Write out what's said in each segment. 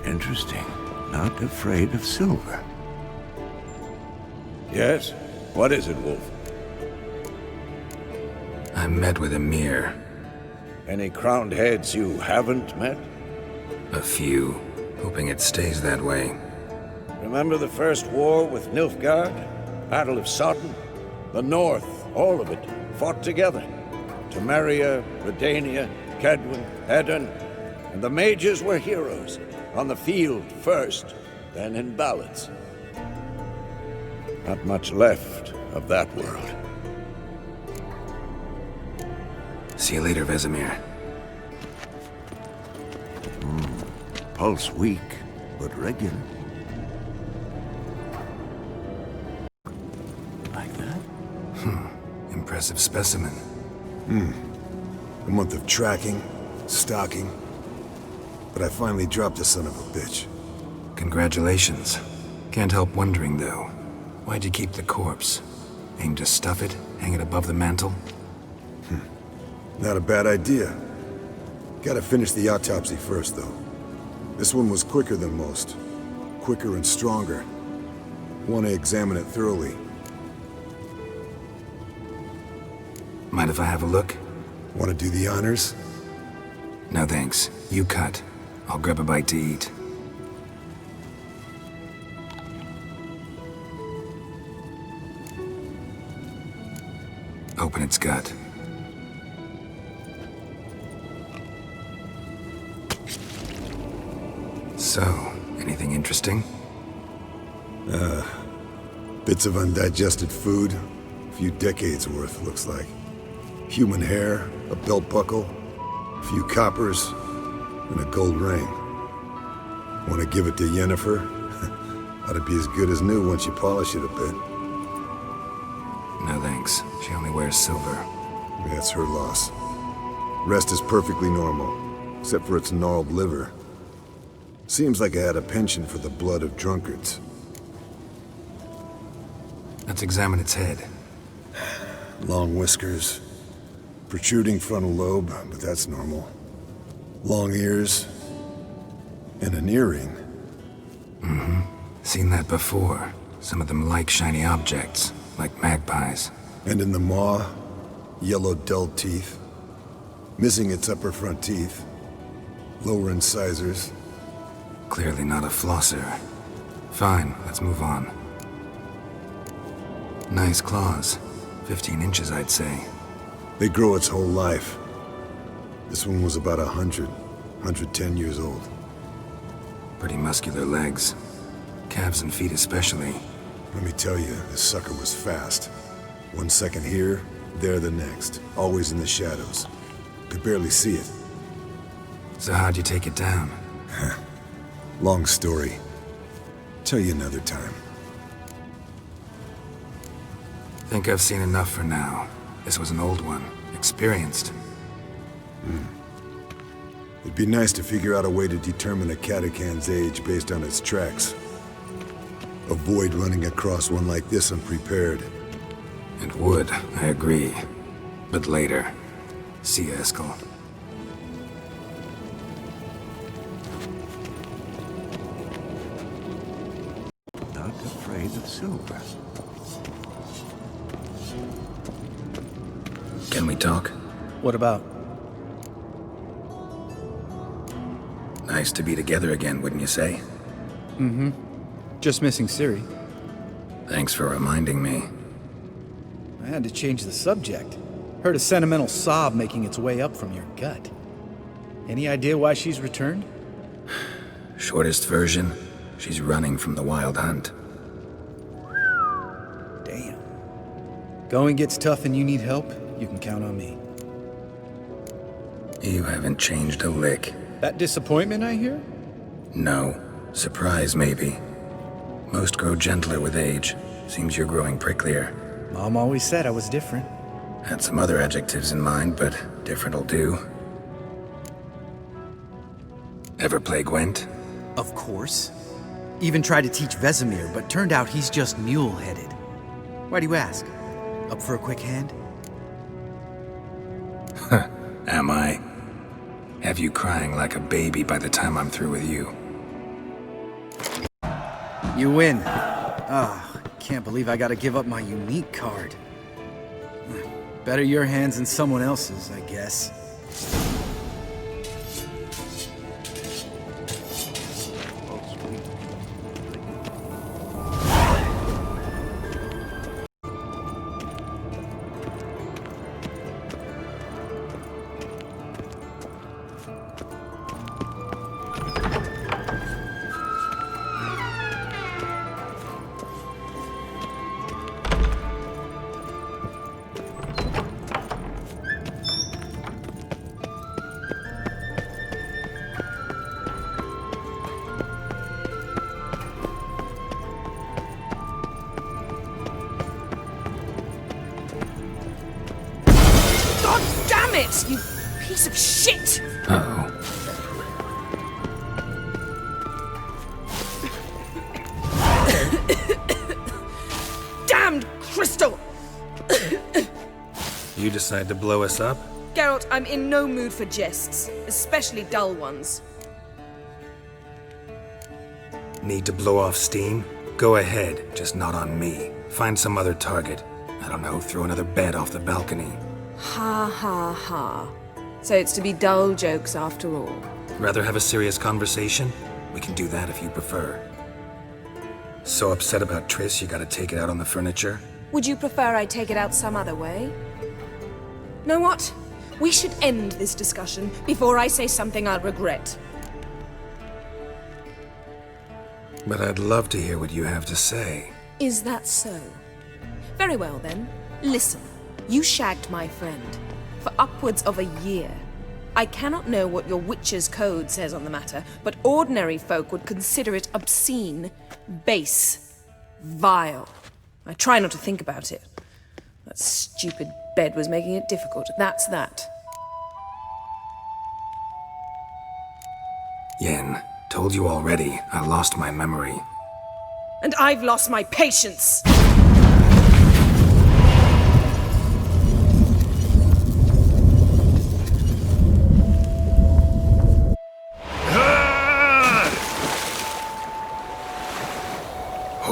Interesting. Not afraid of silver. Yes? What is it, Wolf? I met with Emir. Any crowned heads you haven't met? A few. Hoping it stays that way. Remember the first war with Nilfgaard? Battle of Sodden? The North, all of it, fought together. Temeria, Redania, Kedwin, Edirn, and the mages were heroes. On the field first, then in ballads. Not much left of that world. See you later, Vesemir. Pulse weak, but regular. Like that? Impressive specimen. A month of tracking, stalking. But I finally dropped the son of a bitch. Congratulations. Can't help wondering, though. Why'd you keep the corpse? Aim to stuff it? Hang it above the mantle? Not a bad idea. Gotta finish the autopsy first, though. This one was quicker than most. Quicker and stronger. Want to examine it thoroughly. Mind if I have a look? Want to do the honors? No thanks. You cut. I'll grab a bite to eat. Open its gut. So, anything interesting? Bits of undigested food. A few decades worth, looks like. Human hair, a belt buckle, a few coppers, and a gold ring. Want to give it to Yennefer? Ought to be as good as new once you polish it a bit. No thanks. She only wears silver. That's her loss. Rest is perfectly normal, except for its gnarled liver. Seems like I had a penchant for the blood of drunkards. Let's examine its head. Long whiskers, protruding frontal lobe, but that's normal. Long ears, and an earring. Seen that before. Some of them like shiny objects, like magpies. And in the maw, yellow dull teeth. Missing its upper front teeth. Lower incisors. Clearly not a flosser. Fine, let's move on. Nice claws. 15 inches, I'd say. They grow its whole life. This one was about 110 years old. Pretty muscular legs. Calves and feet especially. Let me tell you, this sucker was fast. 1 second here, there the next. Always in the shadows. Could barely see it. So how'd you take it down? Long story. Tell you another time. Think I've seen enough for now. This was an old one. Experienced. It'd be nice to figure out a way to determine a catacan's age based on its tracks. Avoid running across one like this unprepared. It would, I agree. But later. See you, Eskel. Not afraid of silver. Can we talk? What about? Nice to be together again, wouldn't you say? Just missing Ciri. Thanks for reminding me. I had to change the subject. Heard a sentimental sob making its way up from your gut. Any idea why she's returned? Shortest version, she's running from the wild hunt. Damn. Going gets tough and you need help, you can count on me. You haven't changed a lick. That disappointment I hear? No. Surprise, maybe. Most grow gentler with age. Seems you're growing pricklier. Mom always said I was different. Had some other adjectives in mind, but different'll do. Ever play Gwent? Of course. Even tried to teach Vesemir, but turned out he's just mule-headed. Why do you ask? Up for a quick hand? Am I? Have you crying like a baby by the time I'm through with you? You win. Ah, can't believe I gotta give up my unique card. Better your hands than someone else's, I guess. Damn it, you piece of shit! Uh-oh. Damned crystal! You decide to blow us up? Geralt, I'm in no mood for jests, especially dull ones. Need to blow off steam? Go ahead, just not on me. Find some other target. I don't know, throw another bed off the balcony. Ha ha ha. So it's to be dull jokes after all. Rather have a serious conversation? We can do that if you prefer. So upset about Triss you gotta take it out on the furniture? Would you prefer I take it out some other way? Know what? We should end this discussion before I say something I'll regret. But I'd love to hear what you have to say. Is that so? Very well then. Listen. You shagged my friend for upwards of a year. I cannot know what your witch's code says on the matter, but ordinary folk would consider it obscene, base, vile. I try not to think about it. That stupid bed was making it difficult. That's that. Yen, told you already, I lost my memory. And I've lost my patience!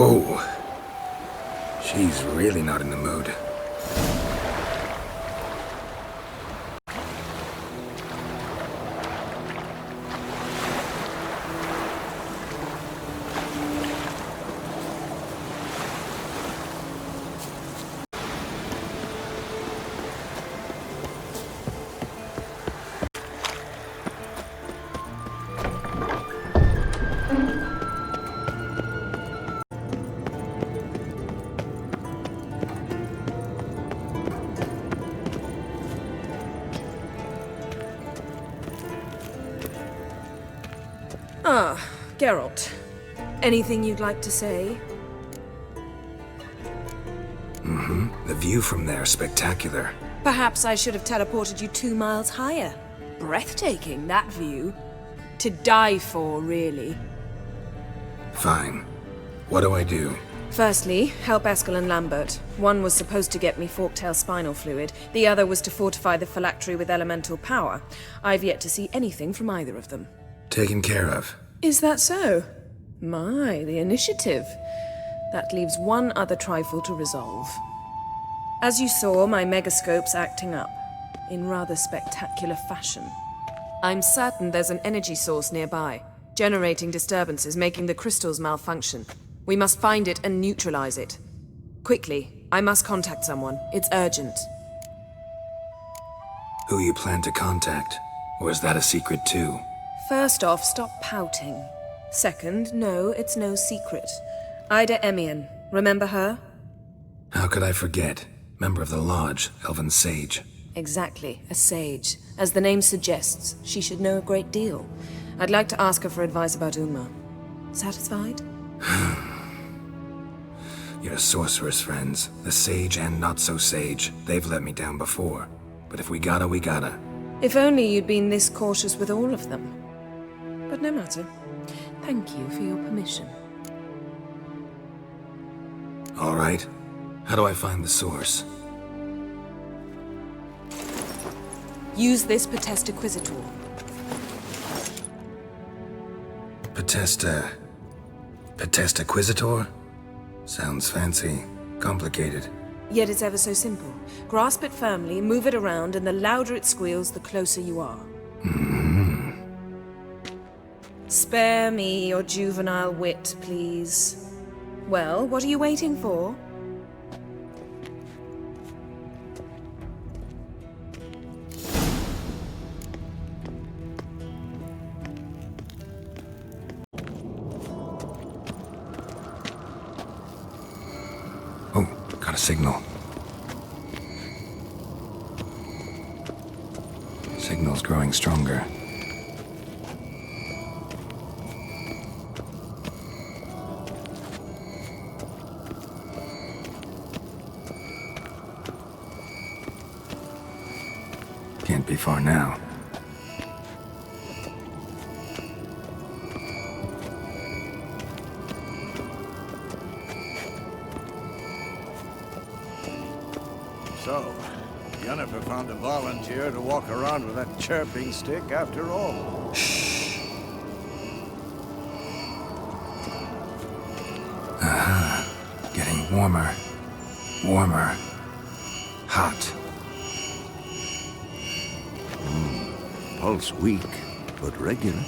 Oh, she's really not in the mood. Ah, Geralt. Anything you'd like to say? The view from there, spectacular. Perhaps I should have teleported you 2 miles higher. Breathtaking, that view. To die for, really. Fine. What do I do? Firstly, help Eskel and Lambert. One was supposed to get me forktail spinal fluid, the other was to fortify the phylactery with elemental power. I've yet to see anything from either of them. Taken care of. Is that so? My, the initiative. That leaves one other trifle to resolve. As you saw, my megascope's acting up, in rather spectacular fashion. I'm certain there's an energy source nearby, generating disturbances, making the crystals malfunction. We must find it and neutralize it. Quickly, I must contact someone. It's urgent. Who you plan to contact? Or is that a secret too? First off, stop pouting. Second, no, it's no secret. Ida Emian. Remember her? How could I forget? Member of the Lodge, Elven Sage. Exactly, a sage. As the name suggests, she should know a great deal. I'd like to ask her for advice about Uma. Satisfied? Your sorceress friends, the sage and not-so-sage, they've let me down before. But if we gotta, we gotta. If only you'd been this cautious with all of them. But no matter. Thank you for your permission. All right. How do I find the source? Use this Potestaquisitor. Potesta Quisitor? Sounds fancy. Complicated. Yet it's ever so simple. Grasp it firmly, move it around, and the louder it squeals, the closer you are. Spare me your juvenile wit, please. Well, what are you waiting for? Oh, got a signal. Signal's growing stronger. Can't be far now. So, Yennefer found a volunteer to walk around with that chirping stick after all. Getting warmer. Warmer. Hot. Pulse weak, but regular.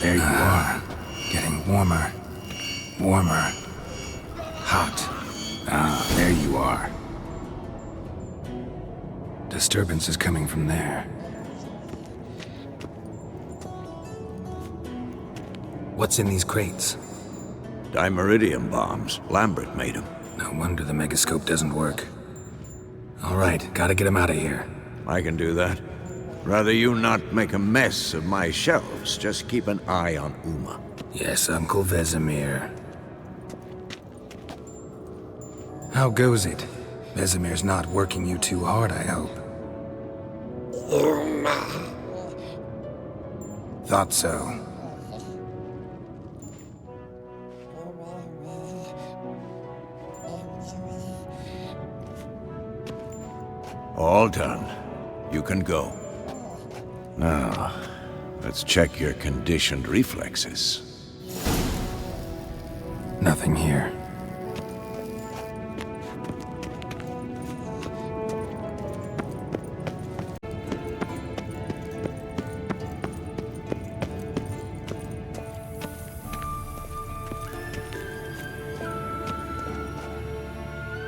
There you are. Getting warmer. Warmer. Hot. There you are. Disturbance is coming from there. What's in these crates? Dimeridium bombs. Lambert made them. No wonder the megascope doesn't work. All right, gotta get him out of here. I can do that. Rather you not make a mess of my shelves. Just keep an eye on Uma. Yes, Uncle Vesemir. How goes it? Vesemir's not working you too hard, I hope. Thought so. All done. You can go. Now, let's check your conditioned reflexes. Nothing here.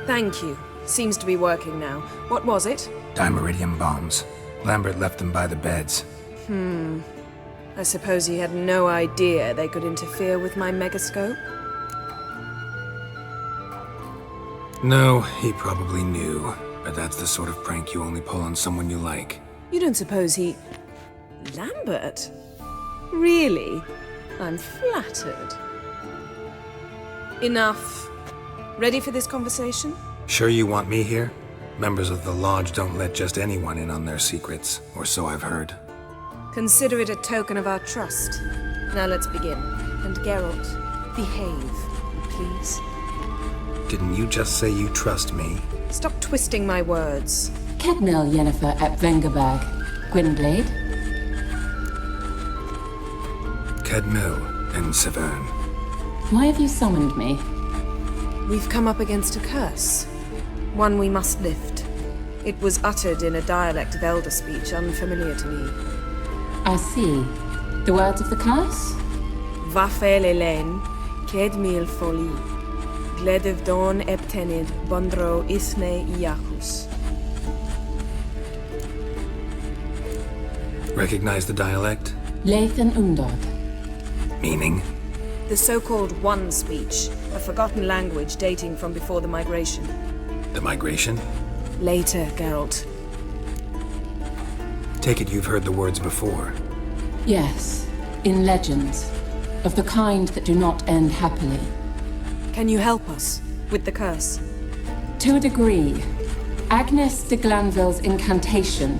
Thank you. Seems to be working now. What was it? Dimeridium bombs. Lambert left them by the beds. I suppose he had no idea they could interfere with my megascope? No, he probably knew. But that's the sort of prank you only pull on someone you like. You don't suppose he... Lambert? Really? I'm flattered. Enough. Ready for this conversation? Sure you want me here? Members of the Lodge don't let just anyone in on their secrets, or so I've heard. Consider it a token of our trust. Now let's begin. And Geralt, behave, please. Didn't you just say you trust me? Stop twisting my words. Kedmil Yennefer at Vengerberg. Gwynblade? Kedmil and Severn. Why have you summoned me? We've come up against a curse. One we must lift. It was uttered in a dialect of Elder speech unfamiliar to me. I see. The words of the curse? Vafel Elen, Kedmil Foli, Gledev Don Eptenid, Bondro Isne Iacus. Recognize the dialect? Lathan Undod. Meaning? The so-called One speech, a forgotten language dating from before the migration. The migration? Later, Geralt. Take it you've heard the words before. Yes, in legends. Of the kind that do not end happily. Can you help us with the curse? To a degree. Agnes de Glanville's incantation,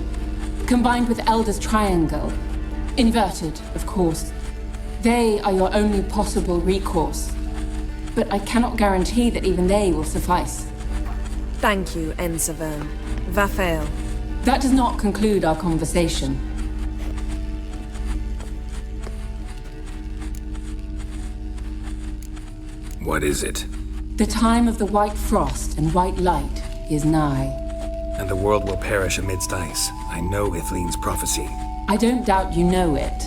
combined with Elder's triangle, inverted, of course. They are your only possible recourse. But I cannot guarantee that even they will suffice. Thank you, Ensevern. Vafel. That does not conclude our conversation. What is it? The time of the white frost and white light is nigh. And the world will perish amidst ice. I know Ithleen's prophecy. I don't doubt you know it,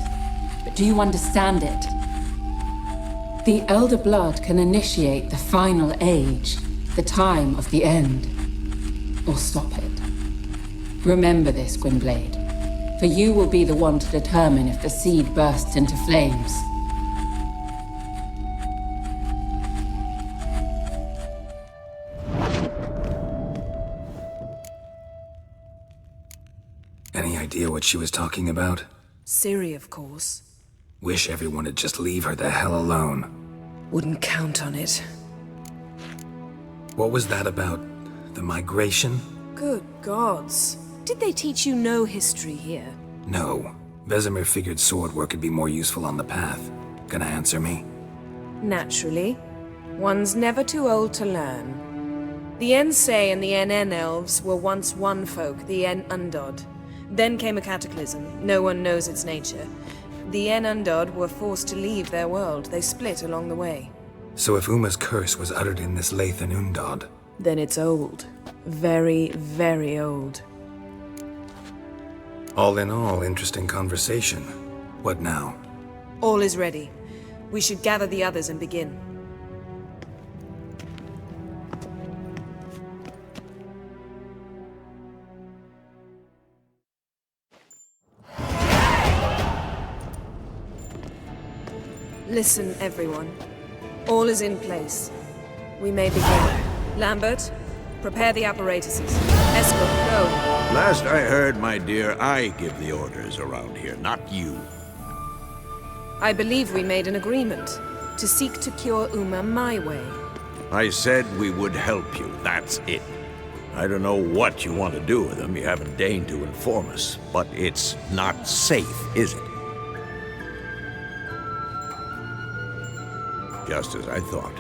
but do you understand it? The Elder Blood can initiate the final age, the time of the end, or stop it. Remember this, Gwynblade, for you will be the one to determine if the seed bursts into flames. Any idea what she was talking about? Ciri, of course. Wish everyone would just leave her the hell alone. Wouldn't count on it. What was that about? The migration? Good gods. Did they teach you no history here? No. Vesemir figured sword work could be more useful on the path. Gonna answer me? Naturally. One's never too old to learn. The Ensei and the NN elves were once one folk, the En Undod. Then came a cataclysm. No one knows its nature. The En Undod were forced to leave their world. They split along the way. So if Uma's curse was uttered in this Lathan Undod... Then it's old. Very, very old. All in all, interesting conversation. What now? All is ready. We should gather the others and begin. Listen, everyone. All is in place. We may begin. Lambert, prepare the apparatuses. Escort, go. Last I heard, my dear, I give the orders around here, not you. I believe we made an agreement to seek to cure Uma my way. I said we would help you, that's it. I don't know what you want to do with them, you haven't deigned to inform us, but it's not safe, is it? Just as I thought.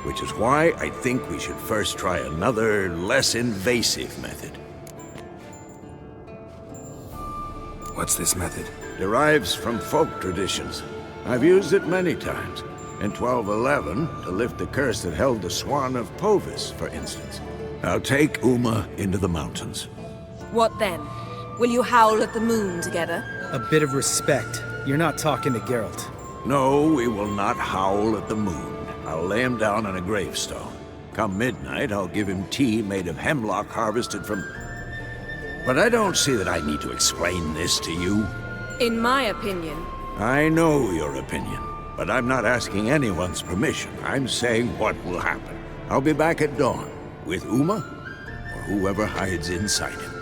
Which is why I think we should first try another, less invasive method. What's this method? Derives from folk traditions. I've used it many times. In 1211, to lift the curse that held the Swan of Povis, for instance. Now take Uma into the mountains. What then? Will you howl at the moon together? A bit of respect. You're not talking to Geralt. No, we will not howl at the moon. I'll lay him down on a gravestone. Come midnight, I'll give him tea made of hemlock harvested from... But I don't see that I need to explain this to you. In my opinion... I know your opinion, but I'm not asking anyone's permission. I'm saying what will happen. I'll be back at dawn, with Uma, or whoever hides inside him.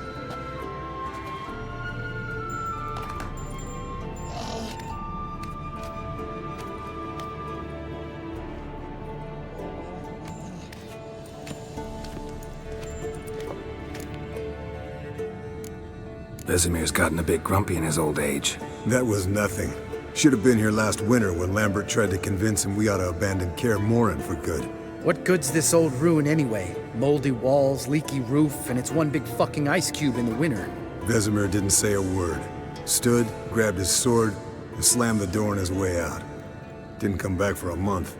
Vesemir's gotten a bit grumpy in his old age. That was nothing. Should have been here last winter when Lambert tried to convince him we ought to abandon Kaer Morhen for good. What good's this old ruin anyway? Moldy walls, leaky roof, and it's one big fucking ice cube in the winter. Vesemir didn't say a word. Stood, grabbed his sword, and slammed the door on his way out. Didn't come back for a month.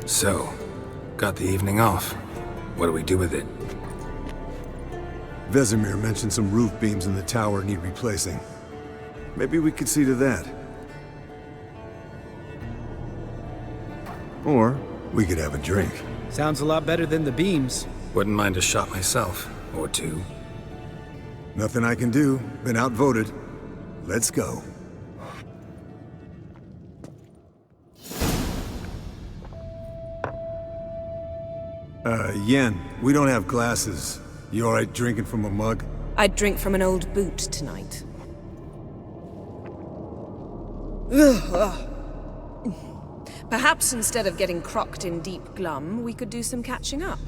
So, got the evening off. What do we do with it? Vesemir mentioned some roof beams in the tower need replacing. Maybe we could see to that. Or we could have a drink. Sounds a lot better than the beams. Wouldn't mind a shot myself, or two. Nothing I can do. Been outvoted. Let's go. Yen, we don't have glasses. You alright drinking from a mug? I'd drink from an old boot tonight. Perhaps instead of getting crocked in deep glum, we could do some catching up.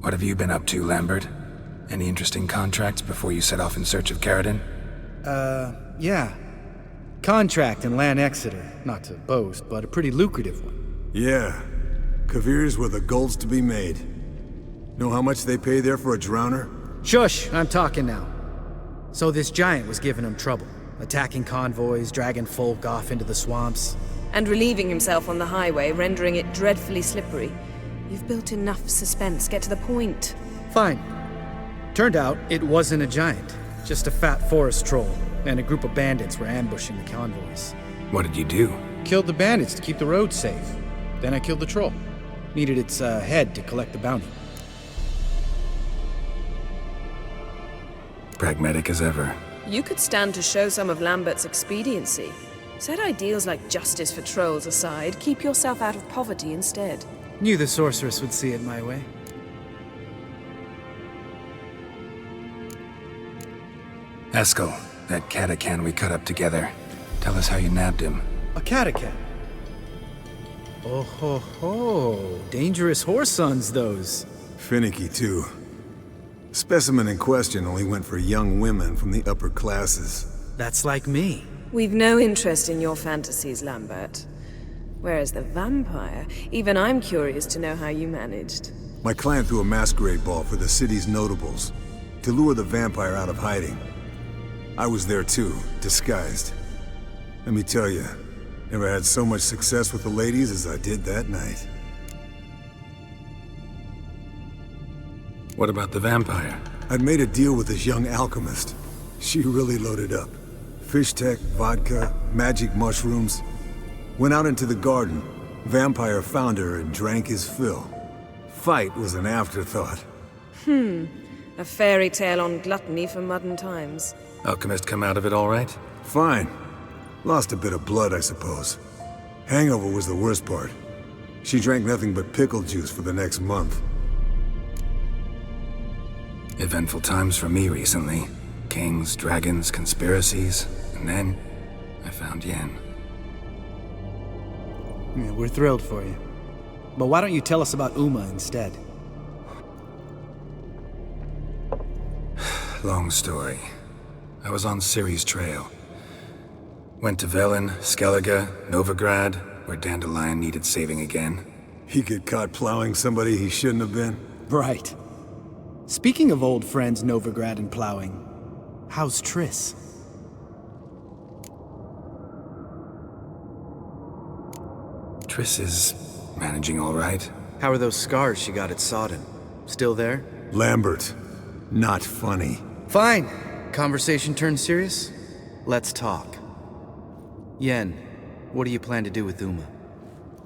What have you been up to, Lambert? Any interesting contracts before you set off in search of Caradon? Yeah. Contract in Lan Exeter. Not to boast, but a pretty lucrative one. Yeah. Kavir's were the gold's to be made. Know how much they pay there for a drowner? Shush, I'm talking now. So this giant was giving him trouble, attacking convoys, dragging folk off into the swamps. And relieving himself on the highway, rendering it dreadfully slippery. You've built enough suspense. Get to the point. Fine. Turned out it wasn't a giant, just a fat forest troll, and a group of bandits were ambushing the convoys. What did you do? Killed the bandits to keep the roads safe. Then I killed the troll. Needed its head to collect the bounty. Pragmatic as ever. You could stand to show some of Lambert's expediency. Set ideals like justice for trolls aside, keep yourself out of poverty instead. Knew the sorceress would see it my way. Eskel, that catacan we cut up together. Tell us how you nabbed him. A catacan. Oh ho ho. Dangerous horse sons, those. Finicky, too. Specimen in question only went for young women from the upper classes. That's like me. We've no interest in your fantasies, Lambert. Whereas the vampire, even I'm curious to know how you managed. My client threw a masquerade ball for the city's notables, to lure the vampire out of hiding. I was there too, disguised. Let me tell you, never had so much success with the ladies as I did that night. What about the vampire? I'd made a deal with this young alchemist. She really loaded up. Fish tech, vodka, magic mushrooms. Went out into the garden. Vampire found her and drank his fill. Fight was an afterthought. A fairy tale on gluttony for modern times. Alchemist come out of it all right? Fine. Lost a bit of blood, I suppose. Hangover was the worst part. She drank nothing but pickle juice for the next month. Eventful times for me recently. Kings, dragons, conspiracies, and then I found Yen. Yeah, we're thrilled for you. But why don't you tell us about Uma instead? Long story. I was on Ciri's trail. Went to Velen, Skellige, Novigrad, where Dandelion needed saving again. He get caught plowing somebody he shouldn't have been? Right. Speaking of old friends Novigrad and plowing, how's Triss? Triss is managing all right. How are those scars she got at Sodden? Still there? Lambert. Not funny. Fine. Conversation turned serious? Let's talk. Yen, what do you plan to do with Uma?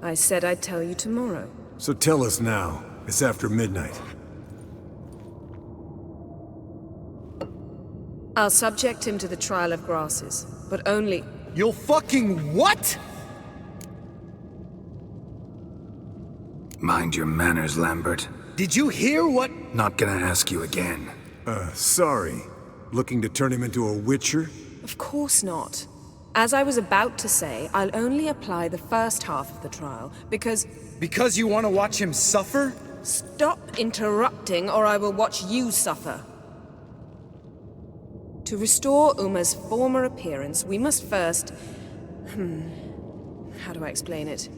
I said I'd tell you tomorrow. So tell us now. It's after midnight. I'll subject him to the trial of grasses, but only... You'll fucking what? Mind your manners, Lambert. Did you hear what? Not gonna ask you again. Sorry. Looking to turn him into a witcher? Of course not. As I was about to say, I'll only apply the first half of the trial, because... Because you want to watch him suffer? Stop interrupting, or I will watch you suffer. To restore Uma's former appearance, we must first... How do I explain it?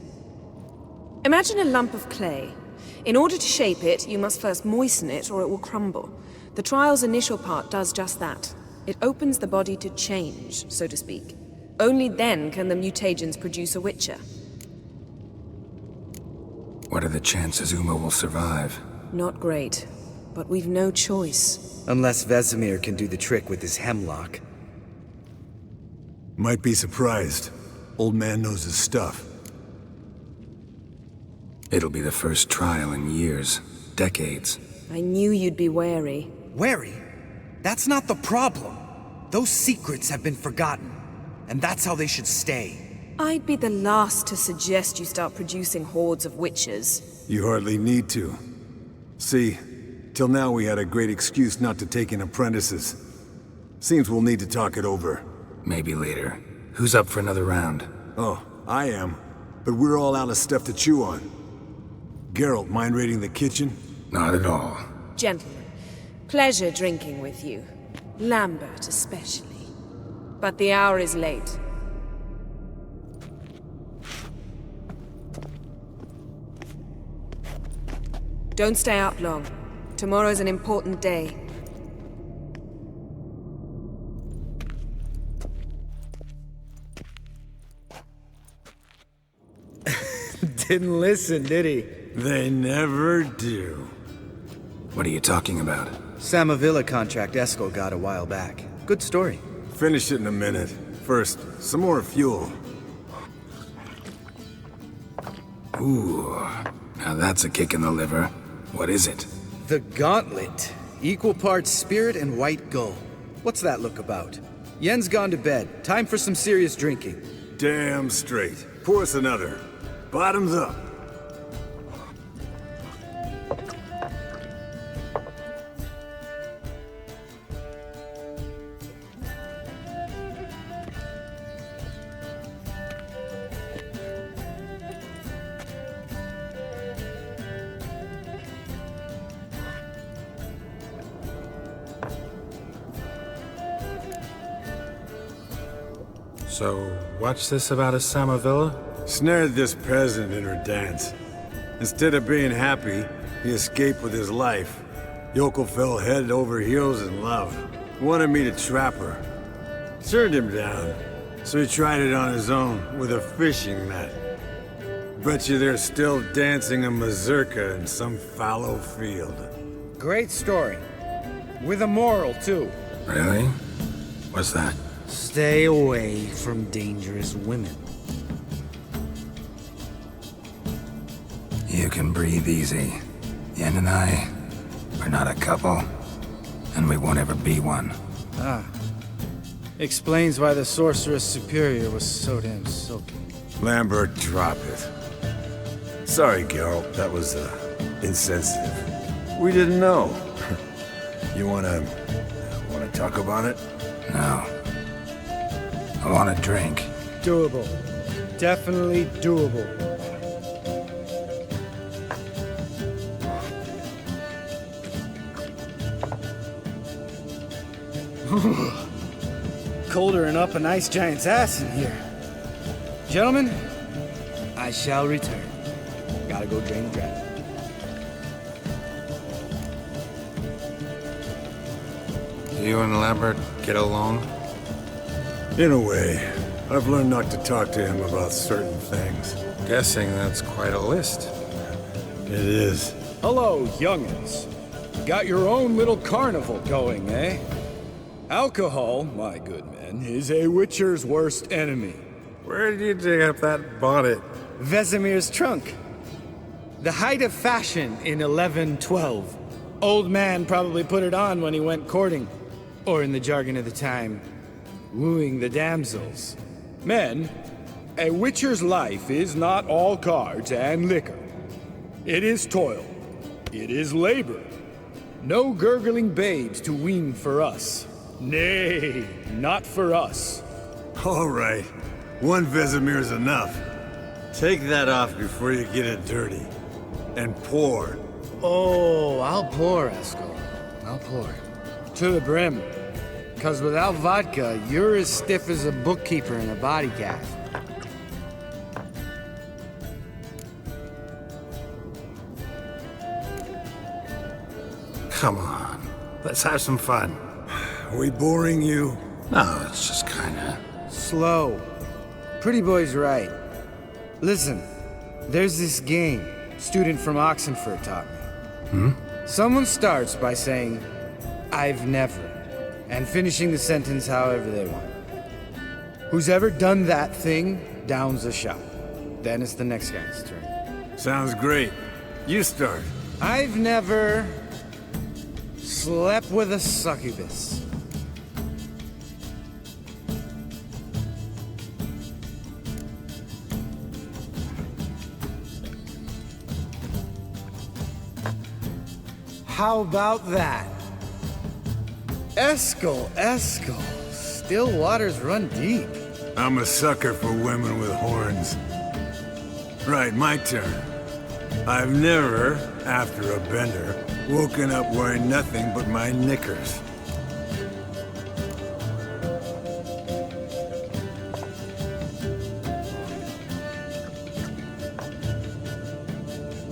Imagine a lump of clay. In order to shape it, you must first moisten it, or it will crumble. The trial's initial part does just that. It opens the body to change, so to speak. Only then can the mutagens produce a witcher. What are the chances Uma will survive? Not great, but we've no choice. Unless Vesemir can do the trick with his hemlock. Might be surprised. Old man knows his stuff. It'll be the first trial in years. Decades. I knew you'd be wary. Wary? That's not the problem. Those secrets have been forgotten. And that's how they should stay. I'd be the last to suggest you start producing hordes of witches. You hardly need to. See, till now we had a great excuse not to take in apprentices. Seems we'll need to talk it over. Maybe later. Who's up for another round? Oh, I am. But we're all out of stuff to chew on. Geralt, mind raiding the kitchen? Not at all. Gentlemen, pleasure drinking with you. Lambert especially. But the hour is late. Don't stay out long. Tomorrow's an important day. Didn't listen, did he? They never do. What are you talking about? Samavilla contract Eskel got a while back. Good story. Finish it in a minute. First, some more fuel. Ooh, now that's a kick in the liver. What is it? The Gauntlet. Equal parts spirit and white gull. What's that look about? Yen's gone to bed. Time for some serious drinking. Damn straight. Pour us another. Bottoms up. So, what's this about a Samavilla? Snared this peasant in her dance. Instead of being happy, he escaped with his life. Yoko fell head over heels in love. Wanted me to trap her. Turned him down. So he tried it on his own with a fishing net. Bet you they're still dancing a mazurka in some fallow field. Great story. With a moral, too. Really? What's that? Stay away from dangerous women. You can breathe easy. Yen and I, we're not a couple, and we won't ever be one. Ah. Explains why the Sorceress Superior was so damn silky. Lambert, drop it. Sorry, Geralt, that was, insensitive. We didn't know. You wanna talk about it? No. I want a drink. Doable. Definitely doable. Colder and up an ice giant's ass in here. Gentlemen, I shall return. Gotta go drain the dragon. You and Lambert get along? In a way. I've learned not to talk to him about certain things. Guessing that's quite a list. It is. Hello, youngins. Got your own little carnival going, eh? Alcohol, my good men, is a witcher's worst enemy. Where did you dig up that bonnet? Vesemir's trunk. The height of fashion in 1112. Old man probably put it on when he went courting. Or in the jargon of the time, wooing the damsels. Men, a witcher's life is not all cards and liquor. It is toil. It is labor. No gurgling babes to wean for us. Nay, not for us. All right. One Vesemir's enough. Take that off before you get it dirty. And pour. Oh, I'll pour, Eskel. I'll pour. To the brim. 'Cause without vodka, you're as stiff as a bookkeeper in a body cast. Come on. Let's have some fun. Are we boring you? No, it's just kinda... Slow. Pretty boy's right. Listen, there's this game student from Oxenford taught me. Someone starts by saying, I've never, and finishing the sentence however they want. Who's ever done that thing downs a shot. Then it's the next guy's turn. Sounds great. You start. I've never slept with a succubus. How about that? Eskel, Eskel. Still waters run deep. I'm a sucker for women with horns. Right, my turn. I've never, after a bender, woken up wearing nothing but my knickers.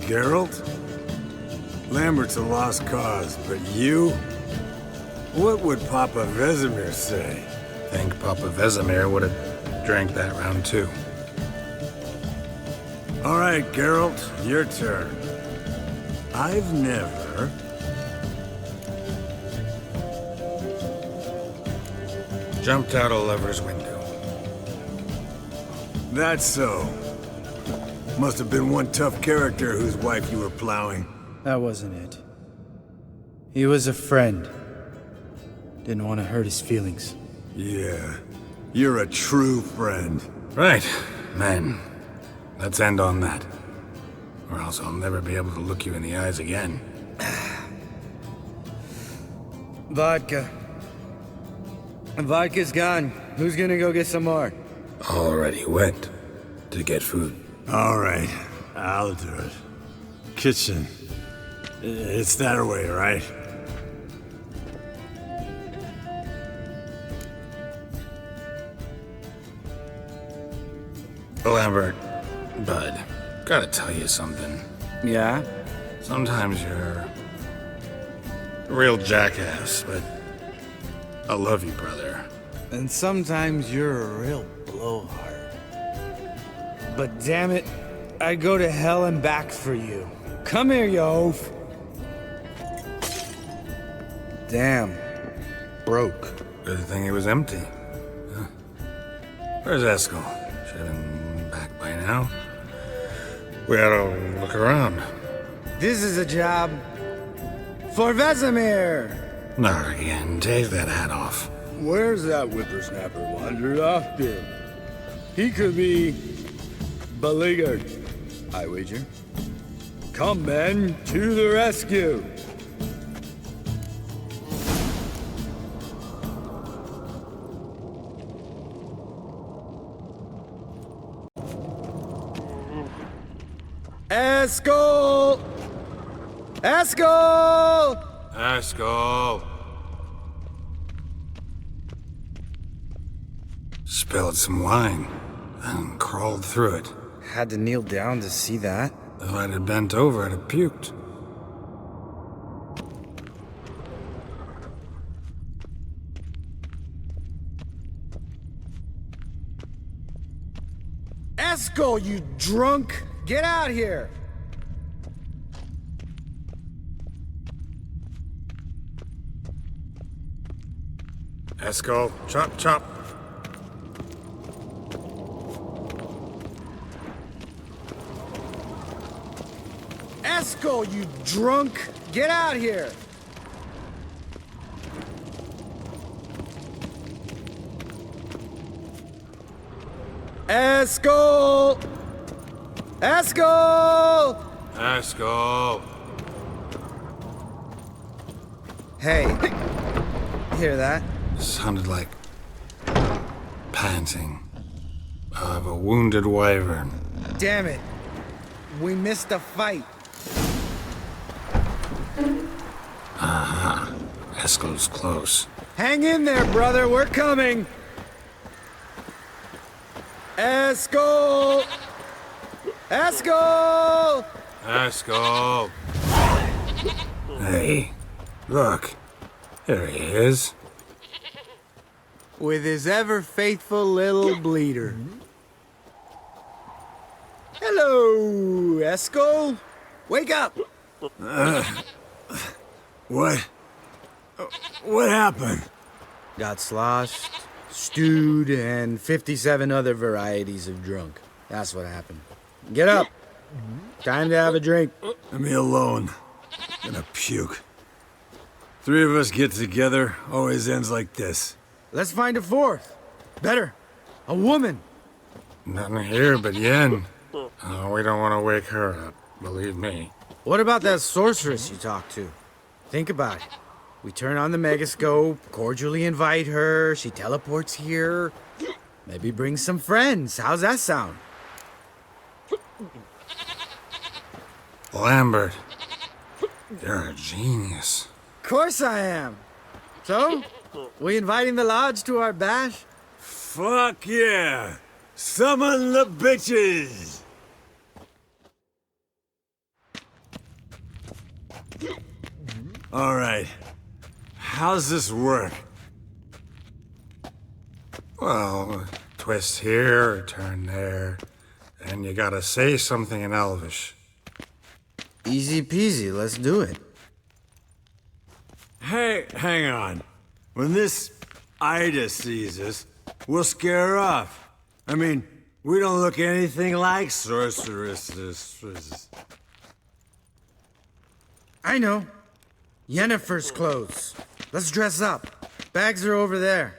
Geralt? Lambert's a lost cause, but you? What would Papa Vesemir say? Think Papa Vesemir would have drank that round too. All right, Geralt, your turn. I've never... Jumped out a lover's window. That's so. Must have been one tough character whose wife you were plowing. That wasn't it. He was a friend. Didn't want to hurt his feelings. Yeah, you're a true friend. Right, men. Let's end on that. Or else I'll never be able to look you in the eyes again. Vodka. Vodka's gone. Who's gonna go get some more? Already went to get food. All right, I'll do it. Kitchen. It's that way, right? Lambert, bud, gotta tell you something. Yeah? Sometimes you're a real jackass, but I love you, brother. And sometimes you're a real blowhard. But damn it, I'd go to hell and back for you. Come here, you oaf. Damn. Broke. Good thing it was empty. Huh. Where's Eskel? Should have been back by now. We ought to look around. This is a job for Vesemir. Not again. Take that hat off. Where's that whippersnapper wandered off to? He could be beleaguered, I wager. Come, men, to the rescue. Eskel! Eskel! Eskel! Spilled some wine and crawled through it. Had to kneel down to see that. If I'd have bent over, I'd have puked. Eskel, you drunk! Get out here! Eskel, chop, chop. Eskel, you drunk! Get out here! Eskel! Eskel! Eskel! Hey, hear that? Sounded like panting of a wounded wyvern. Damn it. We missed a fight. Aha. Eskel's close. Hang in there, brother. We're coming. Eskel! Eskel! Eskel! Hey, look. There he is. With his ever-faithful little bleeder. Hello, Eskel. Wake up. What? What happened? Got sloshed, stewed, and 57 other varieties of drunk. That's what happened. Get up. Time to have a drink. Let me alone. I'm gonna puke. Three of us get together, always ends like this. Let's find a fourth. Better. A woman. Nothing here but Yen. Oh, we don't want to wake her up, believe me. What about that sorceress you talked to? Think about it. We turn on the megascope, cordially invite her, she teleports here. Maybe bring some friends. How's that sound? Lambert, you're a genius. Of course I am. So, we inviting the lodge to our bash? Fuck yeah! Summon the bitches! All right. How's this work? Well, twist here, turn there, and you gotta say something in Elvish. Easy peasy, let's do it. Hey, hang on. When this Ida sees us, we'll scare her off. I mean, we don't look anything like sorceresses. I know. Yennefer's clothes. Let's dress up. Bags are over there.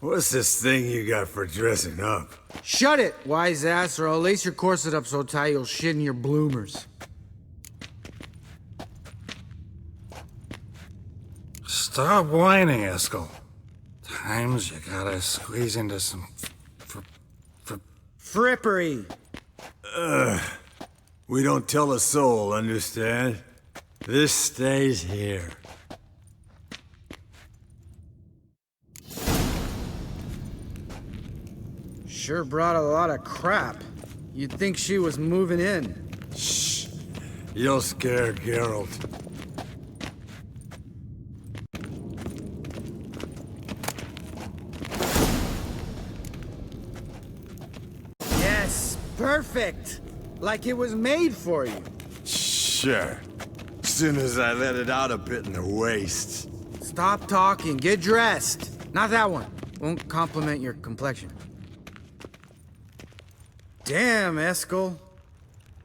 What's this thing you got for dressing up? Shut it, wise ass, or I'll lace your corset up so tight you'll shit in your bloomers. Stop whining, Eskel. Times you gotta squeeze into some Frippery. We don't tell a soul, understand? This stays here. Sure brought a lot of crap. You'd think she was moving in. Shh. You'll scare Geralt. Yes, perfect. Like it was made for you. Sure. Soon as I let it out a bit in the waist. Stop talking, get dressed. Not that one. Won't compliment your complexion. Damn, Eskel.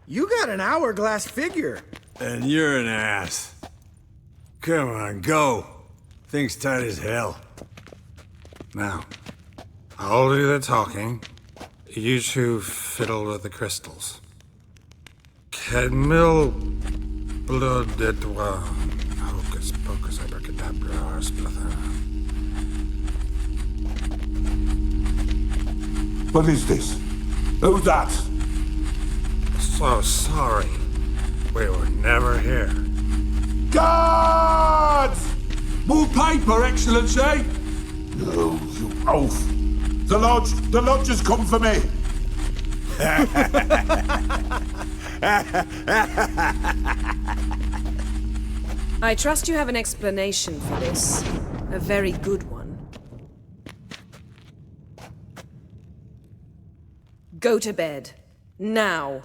You got an hourglass figure. And you're an ass. Come on, go. Thing's tight as hell. Now, I'll do the talking. You two fiddle with the crystals. Cadmil blood de toi. Hocus pocus abracadabra splather. What is this? Who's that? So sorry. We were never here. Guards! More paper, Excellency! No, you oaf! The lodge has come for me! I trust you have an explanation for this. A very good one. Go to bed. Now.